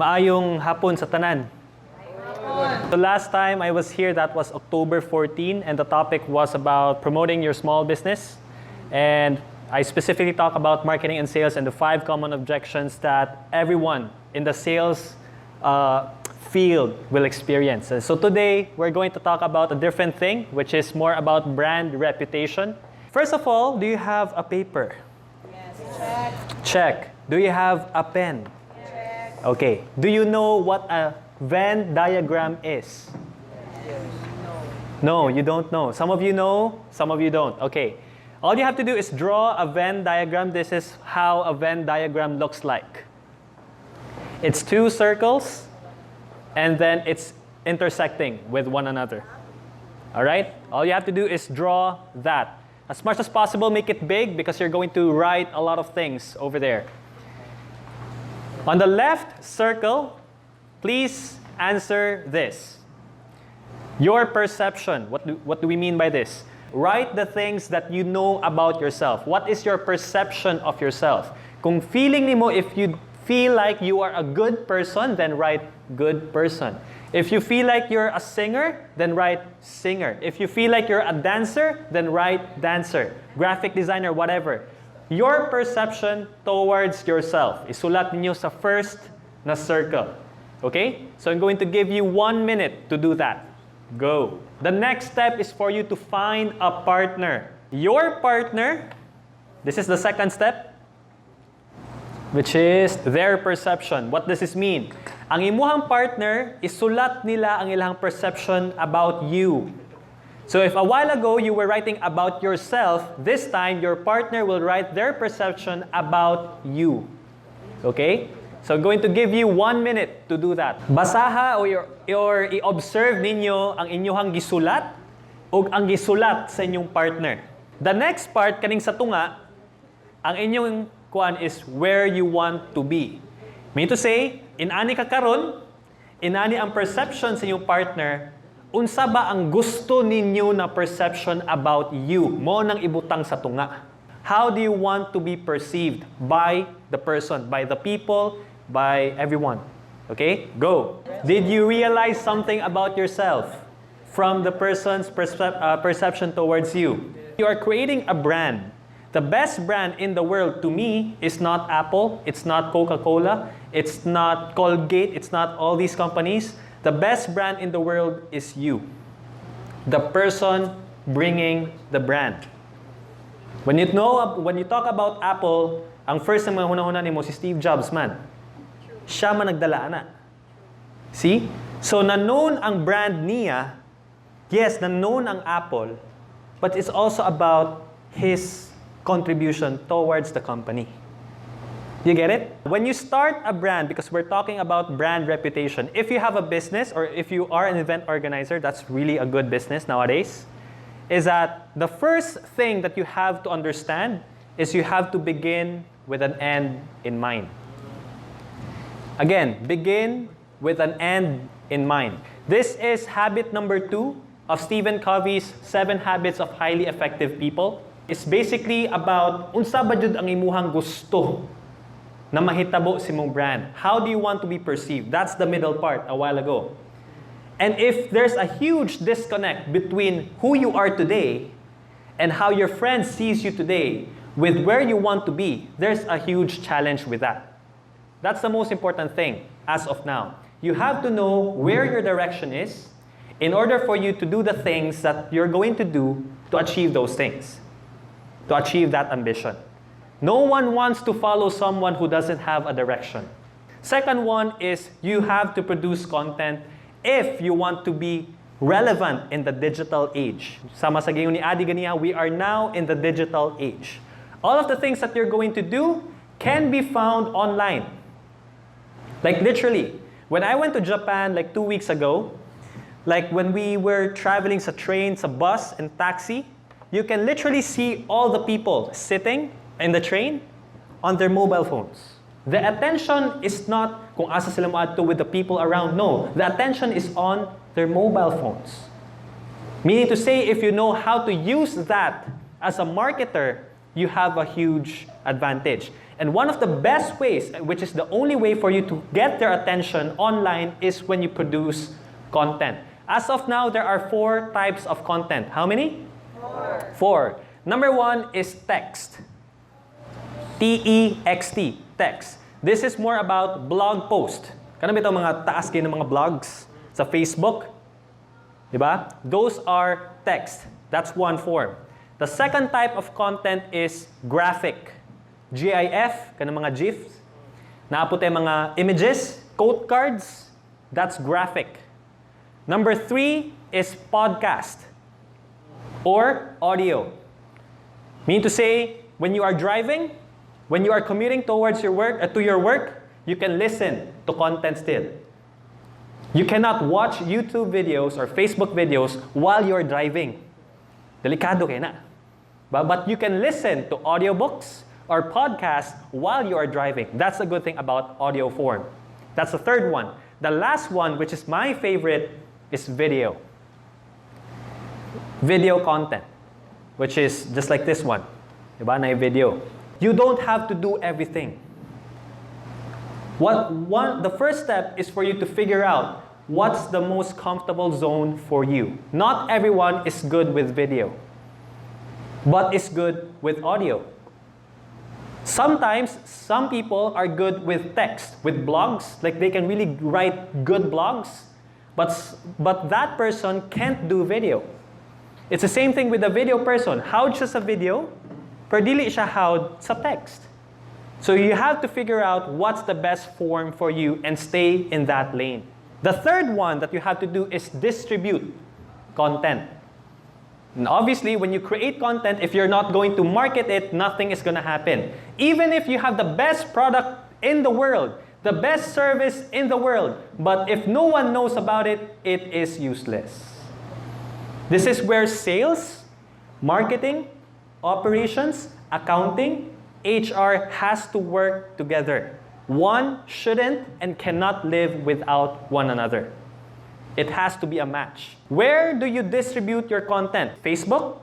Maayong hapon sa tanan. The last time I was here, that was October 14, and the topic was about promoting your small business. And I specifically talk about marketing and sales and the 5 common objections that everyone in the sales field will experience. And so today, we're going to talk about a different thing, which is more about brand reputation. First of all, do you have a paper? Yes. Check. Check. Do you have a pen? Check. Okay. Do you know what a Venn diagram is? Yes. No, you don't know. Some of you know, some of you don't. Okay. All you have to do is draw a Venn diagram. This is how a Venn diagram looks like. It's 2 circles, and then it's intersecting with one another. All right? All you have to do is draw that. As much as possible, make it big because you're going to write a lot of things over there. On the left circle, please answer this. Your perception. What do we mean by this? Write the things that you know about yourself. What is your perception of yourself? Kung feeling nimo, if you feel like you are a good person, then write good person. If you feel like you're a singer, then write singer. If you feel like you're a dancer, then write dancer. Graphic designer, whatever. Your perception towards yourself. Isulat ninyo sa first na circle. Okay? So I'm going to give you 1 minute to do that. Go. The next step is for you to find a partner. Your partner, this is the second step, which is their perception. What does this mean? Ang imuhang partner, isulat nila ang ilang perception about you. So if a while ago you were writing about yourself, this time your partner will write their perception about you. Okay? So I'm going to give you 1 minute to do that. Basaha or i-observe ninyo ang inyong gisulat o ang gisulat sa inyong partner. The next part, kaning sa tunga, ang inyong kuan is where you want to be. Mean to say, inani ka karon, inani ang perception sa inyong partner, unsa ba ang gusto ninyo na perception about you? Mo nang ibutang sa tunga. How do you want to be perceived by the person, by the people, by everyone? Okay? Go. Did you realize something about yourself from the person's perception towards you? You are creating a brand. The best brand in the world to me is not Apple, it's not Coca-Cola, it's not Colgate, it's not all these companies. The best brand in the world is you. The person bringing the brand. When you talk about Apple, ang first na mahuna-huna ni mo si Steve Jobs man. Siya man nagdala na. See? So na-known ang brand niya. Yes, na-known ang Apple, but it's also about his contribution towards the company. You get it? When you start a brand, because we're talking about brand reputation, if you have a business or if you are an event organizer, that's really a good business nowadays, is that the first thing that you have to understand is you have to begin with an end in mind. Again, begin with an end in mind. This is habit number 2 of Stephen Covey's 7 Habits of Highly Effective People. It's basically about unsa ba jud ang imuhang gusto na mahitabo si mong brand. How do you want to be perceived? That's the middle part a while ago. And if there's a huge disconnect between who you are today and how your friend sees you today with where you want to be, there's a huge challenge with that. That's the most important thing as of now. You have to know where your direction is in order for you to do the things that you're going to do to achieve those things, to achieve that ambition. No one wants to follow someone who doesn't have a direction. Second one is you have to produce content if you want to be relevant in the digital age. Sama sa gayon ni Adi ganiya, we are now in the digital age. All of the things that you're going to do can be found online. Like literally, when I went to Japan like 2 weeks ago, like when we were traveling sa train, sa bus, and taxi, you can literally see all the people sitting in the train on their mobile phones. The attention is not kung asa sila moadto with the people around. No, the attention is on their mobile phones. Meaning to say, if you know how to use that as a marketer, you have a huge advantage. And one of the best ways, which is the only way for you to get their attention online, is when you produce content. As of now, there are 4 types of content. How many? 4. Number 1 is text. T-E-X-T, text. This is more about blog post. Kanang bitaw mga taas kayo ng mga blogs sa Facebook. Diba? Those are text. That's one form. The second type of content is graphic. GIF, kanang mga GIFs. Naapot ay mga images, quote cards. That's graphic. Number 3 is podcast or audio. Meaning to say, when you are driving, when you are commuting towards your work, to your work, you can listen to content still. You cannot watch YouTube videos or Facebook videos while you're driving. Delikado kayo na. But you can listen to audiobooks or podcasts while you are driving. That's the good thing about audio form. That's the third one. The last one, which is my favorite, is video. Video content, which is just like this one. Diba? Na video. You don't have to do everything. The first step is for you to figure out what's the most comfortable zone for you. Not everyone is good with video, but is good with audio. Sometimes, some people are good with text, with blogs, like they can really write good blogs, but that person can't do video. It's the same thing with a video person. How'd siya sa video, pero dili siya how'd sa text. So you have to figure out what's the best form for you and stay in that lane. The third one that you have to do is distribute content. And obviously, when you create content, if you're not going to market it, nothing is going to happen. Even if you have the best product in the world, the best service in the world, but if no one knows about it, it is useless. This is where sales, marketing, operations, accounting, HR has to work together. One shouldn't and cannot live without one another. It has to be a match. Where do you distribute your content? Facebook?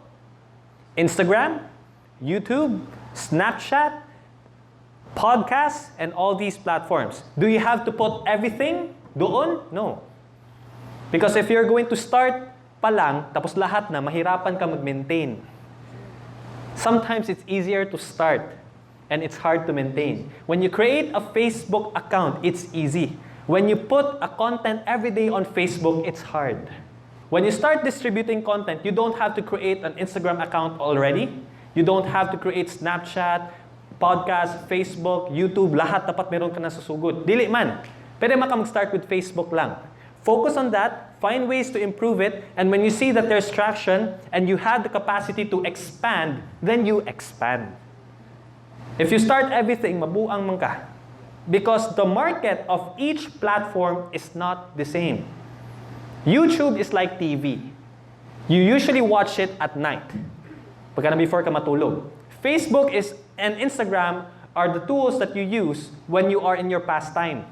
Instagram? YouTube? Snapchat? Podcasts? And all these platforms. Do you have to put everything doon? No. Because if you're going to start pa lang, tapos lahat na, mahirapan ka mag-maintain. Sometimes it's easier to start and it's hard to maintain. When you create a Facebook account, it's easy. When you put a content every day on Facebook, it's hard. When you start distributing content, you don't have to create an Instagram account already. You don't have to create Snapchat, podcast, Facebook, YouTube, lahat dapat meron ka na susugod. Dili man. Pwede maka mag-start with Facebook lang. Focus on that, find ways to improve it, and when you see that there's traction and you have the capacity to expand, then you expand. If you start everything, mabuang man ka. Because the market of each platform is not the same. YouTube is like TV. You usually watch it at night. Pagka na before ka matulog. Facebook and Instagram are the tools that you use when you are in your pastime.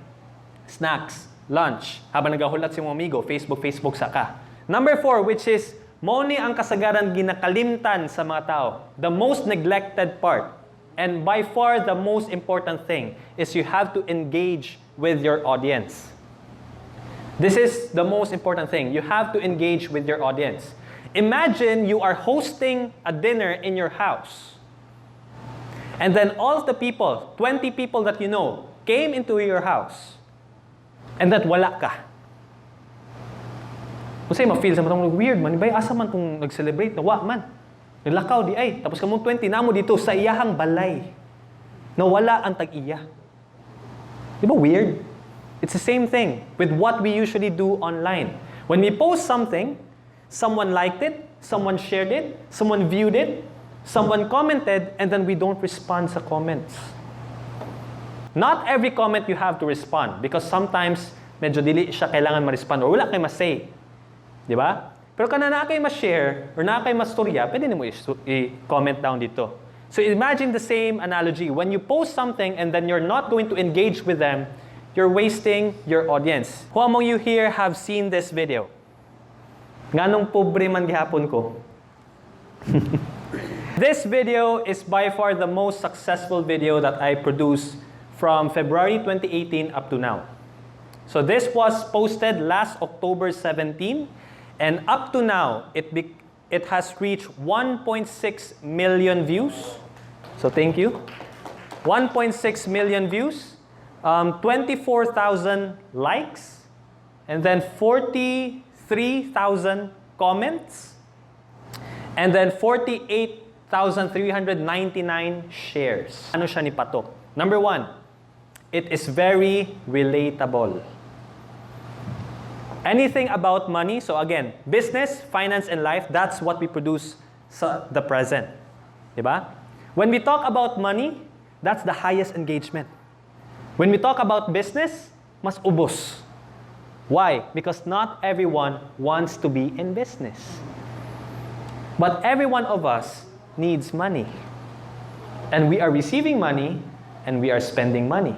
Snacks, lunch, habang nagahulat si mga amigo, Facebook sa ka. Number 4, which is, mo ni ang kasagaran ginakalimtan sa mga tao. The most neglected part. And by far the most important thing is you have to engage with your audience. This is the most important thing. You have to engage with your audience. Imagine you are hosting a dinner in your house. And then all of the people, 20 people that you know, came into your house. And that wala ka. Kasi ma-feel sa matang weird man. Iba'y asa man kung nag-celebrate na wa man. Nilakaw di ay, tapos kamong 20 na mo dito sa iyahang balay. Nawala ang tag-iya. Di ba weird? It's the same thing with what we usually do online. When we post something, someone liked it, someone shared it, someone viewed it, someone commented, and then we don't respond sa comments. Not every comment you have to respond because sometimes medyo dili siya kailangan ma-respond or wala kayo ma-say. Di ba? Pero kung na kayo ma-share or na kayo ma-storya, pwede mo i-comment down dito. So imagine the same analogy. When you post something and then you're not going to engage with them, you're wasting your audience. Who among you here have seen this video? Nganong pobre man gihapon ko? This video is by far the most successful video that I produced from February 2018 up to now. So this was posted last October 17, and up to now, it has reached 1.6 million views. So thank you. 1.6 million views, 24,000 likes, and then 43,000 comments, and then 48,399 shares. Ano siya ni Patok? Number one, it is very relatable. Anything about money, so again, business, finance, and life, that's what we produce sa the present. Diba? When we talk about money, that's the highest engagement. When we talk about business, mas ubos. Why? Because not everyone wants to be in business. But every one of us needs money. And we are receiving money, and we are spending money.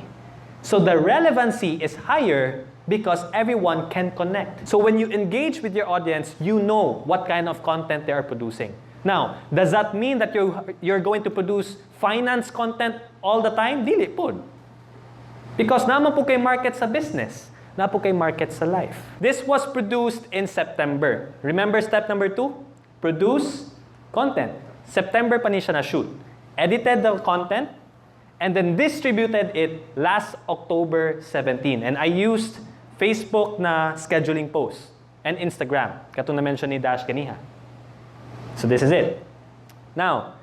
So the relevancy is higher because everyone can connect. So when you engage with your audience, you know what kind of content they are producing. Now, does that mean that you're going to produce finance content all the time? Dili po. Because naman po kay market sa business, na po kay market sa life. This was produced in September. Remember step number 2? Produce content. September pa ni siya na-shoot. Edited the content, and then distributed it last October 17. And I used Facebook na scheduling post and Instagram. Katong na-mention ni Dash kaniha. So this is it. Now,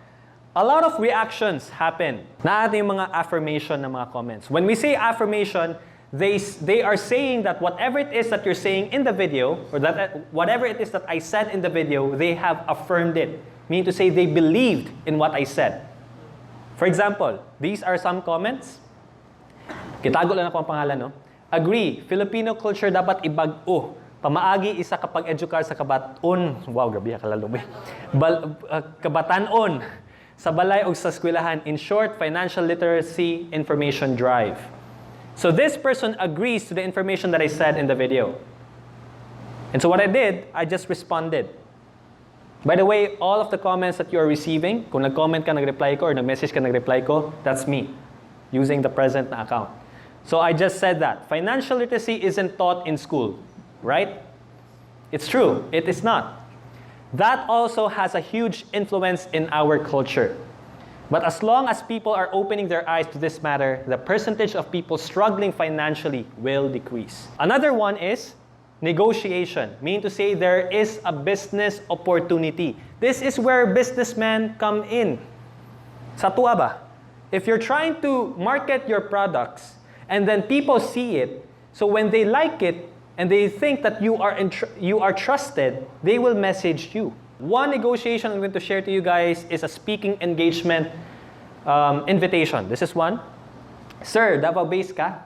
a lot of reactions happen. Natin yung mga affirmation na mga comments. When we say affirmation, they are saying that whatever it is that you're saying in the video, or that whatever it is that I said in the video, they have affirmed it. Meaning to say they believed in what I said. For example, these are some comments. Kitago lang ako ang pangalan, no? Agree, Filipino culture dapat ibag-o. Pamaagi isa kapag edukar sa kabaton. Wow, grabe kalalumi. Kabatanon sa balay o sa eskwelahan. In short, financial literacy information drive. So this person agrees to the information that I said in the video. And so what I did, I just responded. By the way, all of the comments that you are receiving, kung nag-comment ka, nag-reply ko, or nag-message ka, nag-reply ko, that's me, using the present na account. So I just said that. Financial literacy isn't taught in school, right? It's true, it is not. That also has a huge influence in our culture. But as long as people are opening their eyes to this matter, the percentage of people struggling financially will decrease. Another one is negotiation, meaning to say there is a business opportunity. This is where businessmen come in. Sa tuwa ba? If you're trying to market your products and then people see it, so when they like it and they think that you are trusted, they will message you. One negotiation I'm going to share to you guys is a speaking engagement invitation. This is one. Sir, Davao base ka?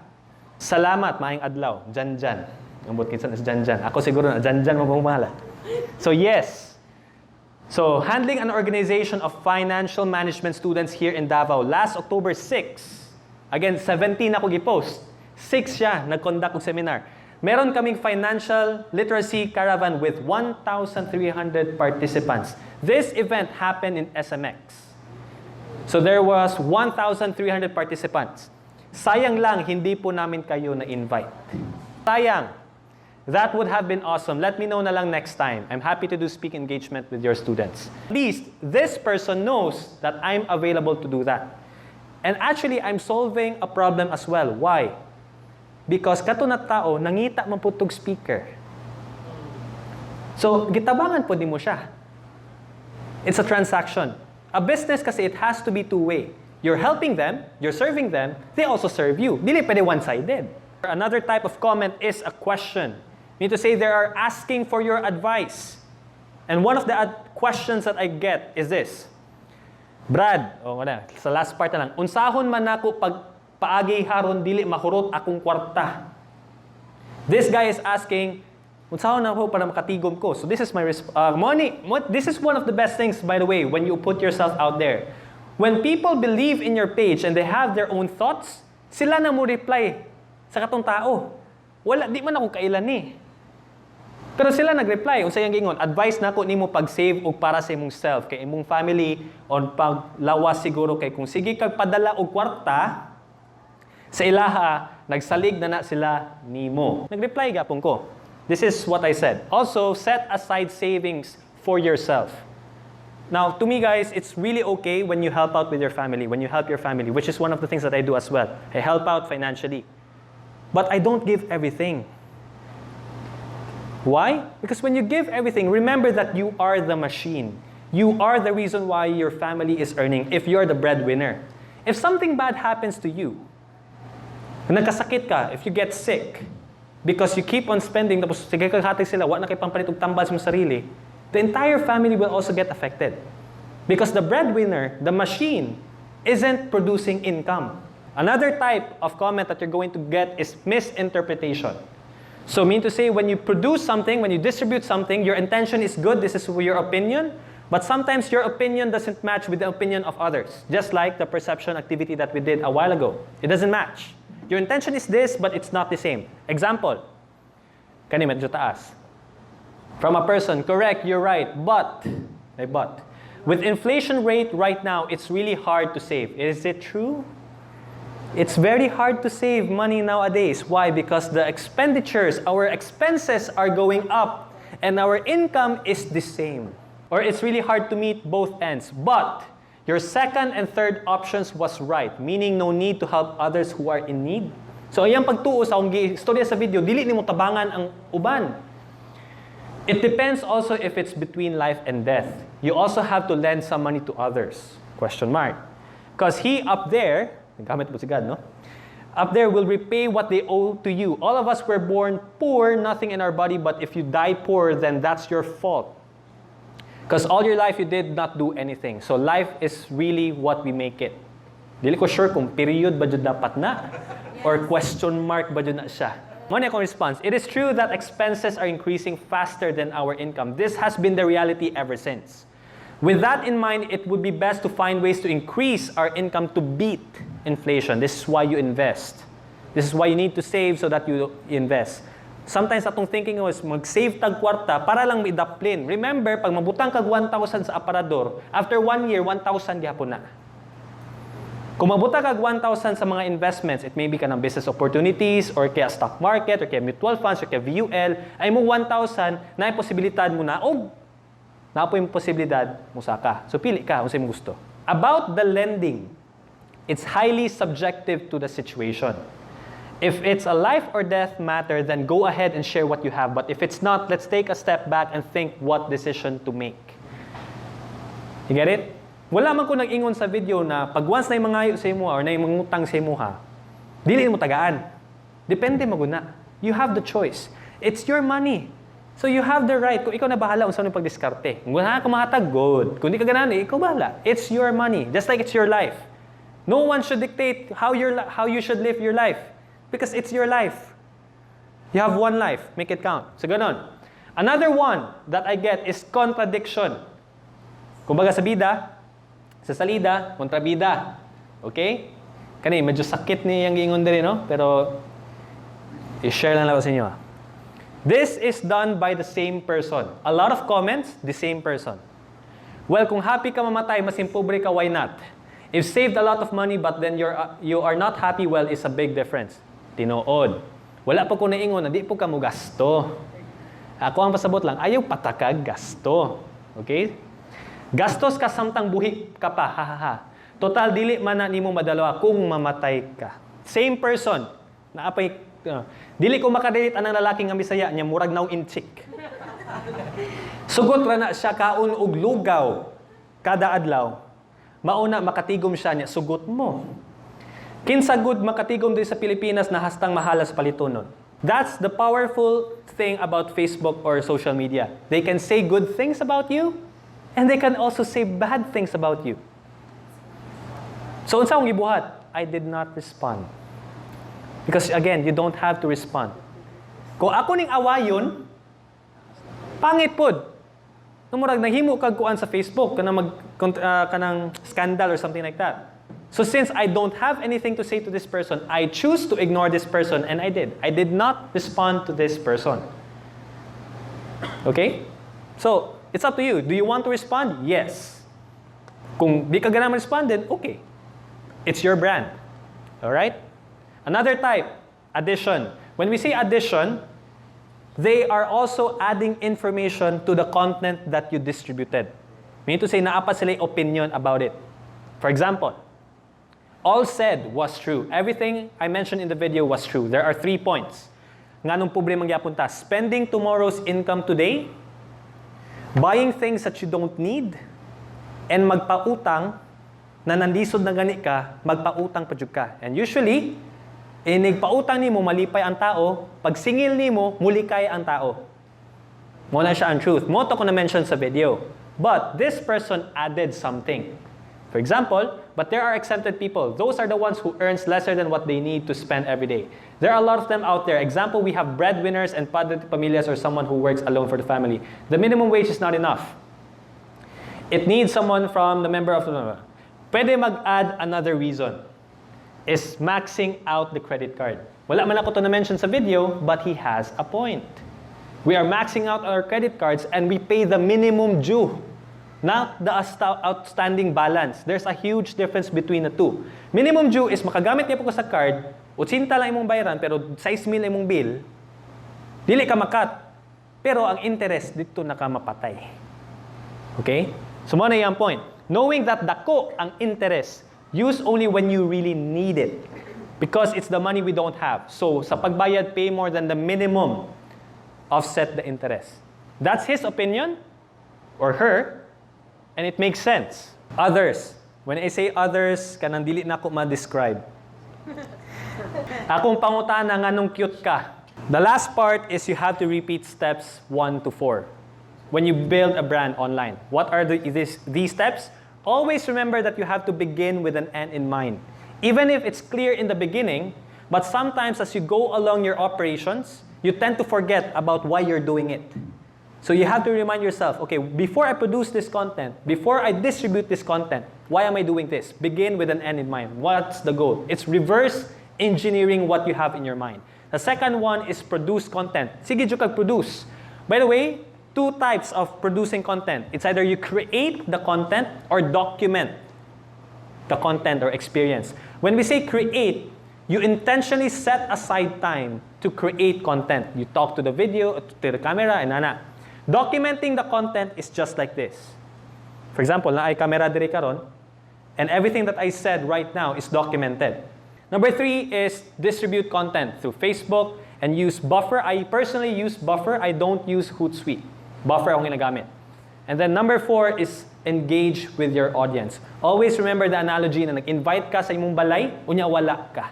Salamat, maayong adlaw. Jan. Ambot kinsan is Jan. Ako siguro na Jan mo pumahala. So yes. So handling an organization of financial management students here in Davao last October 6. Again, 17 ako gi-post. 6 siya nag-conduct ng seminar. Meron kaming financial literacy caravan with 1,300 participants. This event happened in SMX. So there was 1,300 participants. Sayang lang, hindi po namin kayo na-invite. Sayang. That would have been awesome. Let me know na lang next time. I'm happy to do speak engagement with your students. At least, this person knows that I'm available to do that. And actually, I'm solving a problem as well. Why? Because kato na tao, nangita man po tog speaker. So, gitabangan po di mo siya. It's a transaction. A business kasi it has to be two-way. You're helping them, you're serving them, they also serve you. Dili pwede one-sided. Another type of comment is a question. Meaning to say they are asking for your advice. And one of the questions that I get is this. Brad, sa last part na lang, unsahon man ako pag paagi haron dili mahurot akong kwarta. This guy is asking, unsahon na ako para makatigom ko. So this is my this is one of the best things, by the way, when you put yourself out there. When people believe in your page and they have their own thoughts, sila na mo reply sa katong tao. Wala, di man ako kailan ni. Pero sila nag-reply, unsa yang gingon, advice nako nimo pag-save og para sa imong self kay imong family on paglawas siguro kay kung sige kag padala og kwarta sa ilaha, nagsalig na sila nimo. Nag-reply gapon ko. This is what I said. Also, set aside savings for yourself. Now, to me guys, it's really okay when you help out with your family, when you help your family, which is one of the things that I do as well. I help out financially. But I don't give everything. Why? Because when you give everything, remember that you are the machine. You are the reason why your family is earning if you're the breadwinner. If something bad happens to you, nagkasakit ka, if you get sick, because you keep on spending, tapos sige kaghatag sila, wala na kay pampalit og tambal sa mong sarili, the entire family will also get affected. Because the breadwinner, the machine, isn't producing income. Another type of comment that you're going to get is misinterpretation. So mean to say, when you produce something, when you distribute something, your intention is good, this is your opinion, but sometimes your opinion doesn't match with the opinion of others. Just like the perception activity that we did a while ago. It doesn't match. Your intention is this, but it's not the same. Example, kani medyo taas. From a person, correct, you're right, but, with inflation rate right now, it's really hard to save. Is it true? It's very hard to save money nowadays. Why? Because the expenditures, our expenses are going up and our income is the same. Or it's really hard to meet both ends. But your second and third options was right, meaning no need to help others who are in need. So ayang pagtuo sa akong istorya sa video, dili nimo tabangan ang uban. It depends also if it's between life and death. You also have to lend some money to others. Question mark. Because he up there, gamit mo si God, no? Up there will repay what they owe to you. All of us were born poor, nothing in our body, but if you die poor, then that's your fault. Because all your life you did not do anything. So life is really what we make it. Dili ko sure kung period ba jud dapat na or question mark ba jud na siya. Money akong response. It is true that expenses are increasing faster than our income. This has been the reality ever since. With that in mind, it would be best to find ways to increase our income to beat inflation. This is why you invest. This is why you need to save so that you invest. Sometimes atong thinking is mag-save tag kwarta para lang maidaplin. Remember, pag mabutang kag 1,000 sa aparador, after 1 year, 1,000 gyapon na. Kung mabutang kag 1,000 sa mga investments, it may be ka ng business opportunities, or kaya stock market, or kaya mutual funds, or kaya VUL, ay mo 1,000, na yung posibilidad mo na, na po yung posibilidad mo saka. So pili ka kung sa'yo mo gusto. About the lending, it's highly subjective to the situation. If it's a life or death matter, then go ahead and share what you have. But if it's not, let's take a step back and think what decision to make. You get it? Wala man ko nag-ingon sa video na pag once na yung mangayo sa imo or na yung mangutang sa imo ha, dili mo tagaan. Depende maguna. You have the choice. It's your money. So you have the right. Kung ikaw na bahala kung saan yung pagdiskarte. Kung wala ka mahatag, good. Kung di ka ganaan, ikaw bahala. It's your money. Just like it's your life. No one should dictate how you should live your life. Because it's your life. You have one life. Make it count. So ganon. Another one that I get is contradiction. Kumbaga sa bida, sa salida, kontrabida. Okay? Kani, medyo sakit ni yung giingon diri, no? Pero, i-share lang ako sa inyo. This is done by the same person. A lot of comments, the same person. Well, kung happy ka mamatay, mas impobre ka, why not? If saved a lot of money but then you are not happy, well, it's a big difference. Tinuod. Wala pa ko naingon na di po ka mo gasto. Ako ang pasabot lang, ayaw patakag gasto. Okay? Gastos ka samtang buhi ka pa, ha. Total, dili man na nimo madalawa kung mamatay ka. Same person. Naapay, dili ko makadilita anang lalaking nga Bisaya niya, murag naw inchik. Sugot ra na siya kaon og lugaw kada adlaw. Mauna makatigom siya niya, sugot mo. Kinsa good makatigom diri sa Pilipinas na hastang mahalas palitonon. That's the powerful thing about Facebook or social media. They can say good things about you, and they can also say bad things about you. So unsa akong gibuhat? I did not respond. Because again, you don't have to respond. Kung ako ning awayon, pangit pod. Murag naghimo kag kuan sa Facebook kanang scandal or something like that. So since I don't have anything to say to this person, I choose to ignore this person, and I did. I did not respond to this person. Okay? So, it's up to you. Do you want to respond? Yes. Kung di ka ganang respond, then okay. It's your brand. Alright? Another type, addition. When we say addition, they are also adding information to the content that you distributed. Meaning to say, naapa sila opinion about it. For example, all said was true. Everything I mentioned in the video was true. There are 3 points. Nga nung problema gyapunta, spending tomorrow's income today, buying things that you don't need, and magpautang na nandisod na gani ka, magpautang pa jud ka. And usually, inigpautang nimo malipay ang tao, pag singil nimo mulikay ang tao. Mo na siya ang truth. Mo to ko na mention sa video. But this person added something. For example, but there are exempted people. Those are the ones who earns lesser than what they need to spend every day. There are a lot of them out there. Example, we have breadwinners and padre de familias, or someone who works alone for the family. The minimum wage is not enough. It needs someone from the member of the... Pwede mag-add another reason. Is maxing out the credit card. Wala man ako to na-mention sa video, but he has a point. We are maxing out our credit cards and we pay the minimum due, not the outstanding balance. There's a huge difference between the two. Minimum due is makagamit niya po ko sa card, 80 lang imong bayaran, pero 6,000 imong bill, dili ka makat. Pero ang interest dito nakamapatay. Okay? So mo na yung point. Knowing that dako ang interest, use only when you really need it. Because it's the money we don't have. So, sa pagbayad, pay more than the minimum. Offset the interest. That's his opinion, or her, and it makes sense. Others. When I say others, kanang dili na ako ma-describe. Akong pangutana nga nung cute ka. The last part is you have to repeat steps 1 to 4. When you build a brand online. What are these steps? Always remember that you have to begin with an end in mind. Even if it's clear in the beginning, but sometimes as you go along your operations, you tend to forget about why you're doing it. So you have to remind yourself, okay, before I produce this content, before I distribute this content, why am I doing this? Begin with an end in mind. What's the goal? It's reverse engineering what you have in your mind. The second one is produce content. Sige jud kag produce. By the way, 2 types of producing content. It's either you create the content or document the content or experience. When we say create, you intentionally set aside time to create content. You talk to the video, to the camera, and ana. Documenting the content is just like this. For example, na ay camera diri karon, and everything that I said right now is documented. Number 3 is distribute content through Facebook and use Buffer. I personally use Buffer. I don't use Hootsuite. Buffer ang ginagamit. And then number 4 is engage with your audience. Always remember the analogy na nag-invite ka sa imong balay, unya wala ka.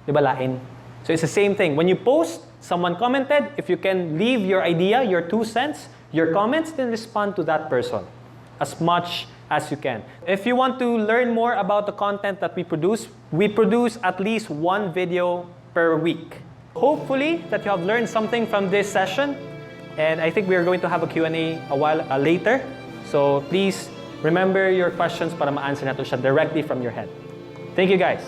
Di ba lain? So it's the same thing. When you post, someone commented, if you can leave your idea, your 2 cents, your comments, then respond to that person as much as you can. If you want to learn more about the content that we produce at least 1 video per week. Hopefully that you have learned something from this session. And I think we are going to have a Q&A a while later. So please remember your questions para ma-answer natin siya directly from your head. Thank you guys.